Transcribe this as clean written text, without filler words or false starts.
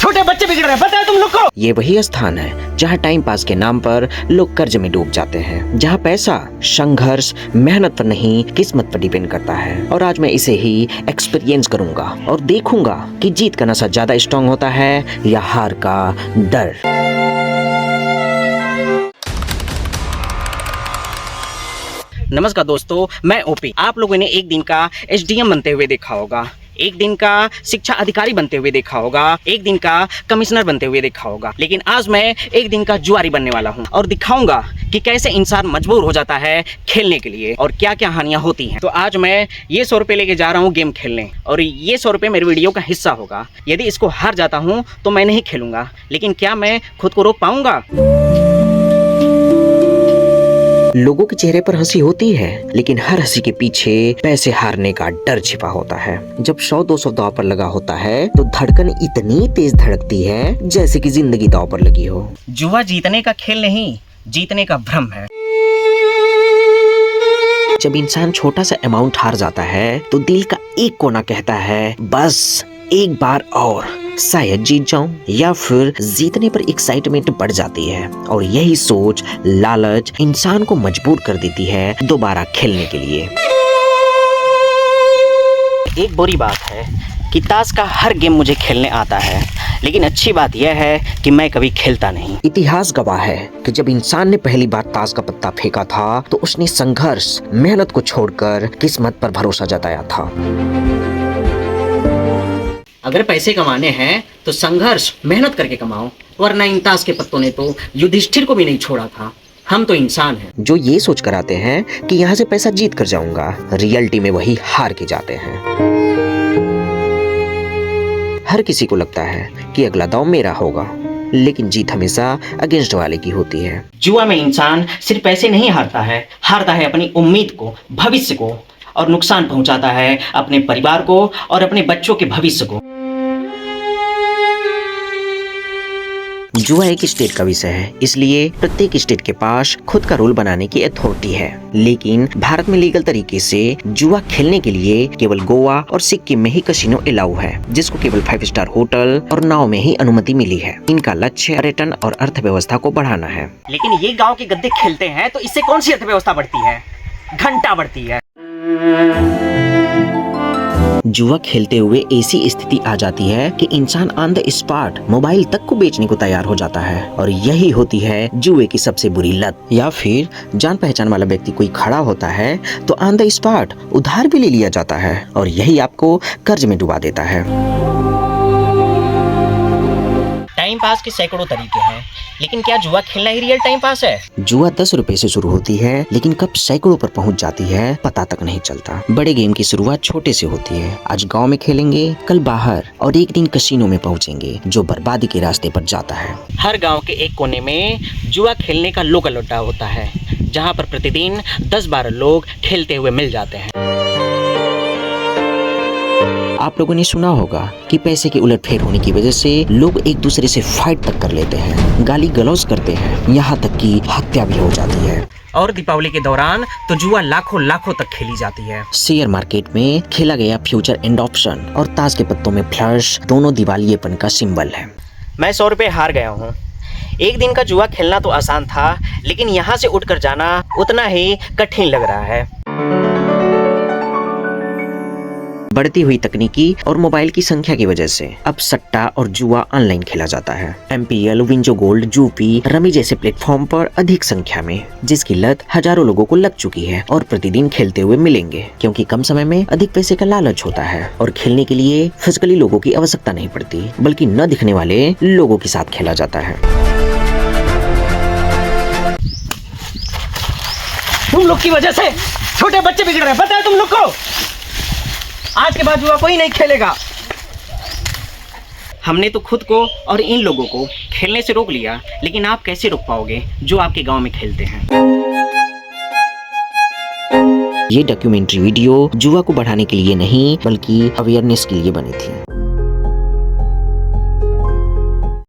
छोटे बच्चे बिगड़ रहे हैं, पता है तुम लोग को? ये वही स्थान है जहाँ टाइम पास के नाम पर लोग कर्ज में डूब जाते हैं, जहाँ पैसा संघर्ष मेहनत पर नहीं किस्मत पर डिपेंड करता है। और आज मैं इसे ही एक्सपीरियंस करूंगा और देखूंगा कि जीत का नशा ज्यादा स्ट्रांग होता है या हार का डर। नमस्कार दोस्तों, मैं ओपी। आप लोगों ने एक दिन का एसडीएम बनते हुए देखा होगा, एक दिन का शिक्षा अधिकारी बनते हुए देखा होगा, एक दिन का कमिश्नर बनते हुए देखा होगा, लेकिन आज मैं एक दिन का जुआरी बनने वाला हूं और दिखाऊंगा कि कैसे इंसान मजबूर हो जाता है खेलने के लिए और क्या क्या हानियां होती हैं। तो आज मैं ये 100 रुपये लेके जा रहा हूं गेम खेलने और ये 100 रुपये मेरे वीडियो का हिस्सा होगा। यदि इसको हार जाता हूं तो मैं नहीं खेलूंगा, लेकिन क्या मैं खुद को रोक पाऊंगा? लोगों के चेहरे पर हंसी होती है, लेकिन हर हंसी के पीछे पैसे हारने का डर छिपा होता है। जब 100-200 दांव पर लगा होता है तो धड़कन इतनी तेज धड़कती है जैसे कि जिंदगी दांव पर लगी हो। जुआ जीतने का खेल नहीं, जीतने का भ्रम है। जब इंसान छोटा सा अमाउंट हार जाता है तो दिल का एक कोना कहता है बस एक बार और शायद जीत जाऊं, या फिर जीतने पर एक्साइटमेंट बढ़ जाती है और यही सोच लालच इंसान को मजबूर कर देती है दोबारा खेलने के लिए। एक बुरी बात है कि ताश का हर गेम मुझे खेलने आता है, लेकिन अच्छी बात यह है कि मैं कभी खेलता नहीं। इतिहास गवाह है कि जब इंसान ने पहली बार ताश का पत्ता फेंका था तो उसने संघर्ष मेहनत को छोड़कर किस्मत पर भरोसा जताया था। अगर पैसे कमाने हैं तो संघर्ष मेहनत करके कमाओ, वरना इन ताश के पत्तों ने तो युधिष्ठिर को भी नहीं छोड़ा था। हम तो इंसान हैं। जो ये सोच कर आते हैं कि यहाँ से पैसा जीत कर जाऊंगा, रियलिटी में वही हार के जाते हैं। हर किसी को लगता है कि अगला दांव मेरा होगा, लेकिन जीत हमेशा अगेंस्ट वाले की होती है। जुआ में इंसान सिर्फ पैसे नहीं हारता है अपनी उम्मीद को, भविष्य को, और नुकसान पहुंचाता है अपने परिवार को और अपने बच्चों के भविष्य को। जुआ एक स्टेट का विषय है, इसलिए प्रत्येक स्टेट के पास खुद का रूल बनाने की अथॉरिटी है। लेकिन भारत में लीगल तरीके से जुआ खेलने के लिए केवल गोवा और सिक्किम में ही कसिनो अलाउ है, जिसको केवल 5 स्टार होटल और नाव में ही अनुमति मिली है। इनका लक्ष्य पर्यटन और अर्थव्यवस्था को बढ़ाना है। लेकिन ये गांव के गद्दे खेलते हैं तो इससे कौन सी अर्थव्यवस्था बढ़ती है? घंटा बढ़ती है। जुआ खेलते हुए ऐसी स्थिति आ जाती है कि इंसान ऑन द स्पॉट मोबाइल तक को बेचने को तैयार हो जाता है, और यही होती है जुए की सबसे बुरी लत। या फिर जान पहचान वाला व्यक्ति कोई खड़ा होता है तो ऑन द स्पॉट उधार भी ले लिया जाता है, और यही आपको कर्ज में डुबा देता है। टाइम पास के सैकड़ों तरीके हैं, लेकिन क्या जुआ खेलना ही रियल टाइम पास है? जुआ 10 रुपए से शुरू होती है, लेकिन कब सैकड़ों पर पहुंच जाती है पता तक नहीं चलता। बड़े गेम की शुरुआत छोटे से होती है। आज गांव में खेलेंगे, कल बाहर, और एक दिन कसिनो में पहुंचेंगे जो बर्बादी के रास्ते पर जाता है। हर गांव के एक कोने में जुआ खेलने का लोकल अड्डा होता है, जहां पर प्रतिदिन 10-12 लोग खेलते हुए मिल जाते हैं। आप लोगों ने सुना होगा कि पैसे के उलटफेर होने की वजह से लोग एक दूसरे से फाइट तक कर लेते हैं, गाली गलौज करते हैं, यहाँ तक कि हत्या भी हो जाती है। और दीपावली के दौरान तो जुआ लाखों तक खेली जाती है। शेयर मार्केट में खेला गया फ्यूचर एंड ऑप्शन और ताश के पत्तों में फ्लश दोनों दिवालियेपन का सिंबल है। मैं 100 रुपये हार गया हूँ। एक दिन का जुआ खेलना तो आसान था, लेकिन यहाँ से उठकर जाना उतना ही कठिन लग रहा है। बढ़ती हुई तकनीकी और मोबाइल की संख्या की वजह से अब सट्टा और जुआ ऑनलाइन खेला जाता है। MPL, WinZO gold, Zupee, rummy जैसे प्लेटफॉर्म पर अधिक संख्या में, जिसकी लत हजारों लोगों को लग चुकी है और प्रतिदिन खेलते हुए मिलेंगे, क्योंकि कम समय में अधिक पैसे का लालच होता है और खेलने के लिए फिजिकली लोगों की आवश्यकता नहीं पड़ती, बल्कि न दिखने वाले लोगों के साथ खेला जाता है। तुम लोग की वजह से छोटे बच्चे बिगड़ रहे हैं, पता है तुम लोग को? आज के बाद जुआ कोई नहीं खेलेगा। हमने तो खुद को और इन लोगों को खेलने से रोक लिया, लेकिन आप कैसे रोक पाओगे जो आपके गांव में खेलते हैं? ये डॉक्यूमेंट्री वीडियो जुआ को बढ़ाने के लिए नहीं, बल्कि अवेयरनेस के लिए बनी थी।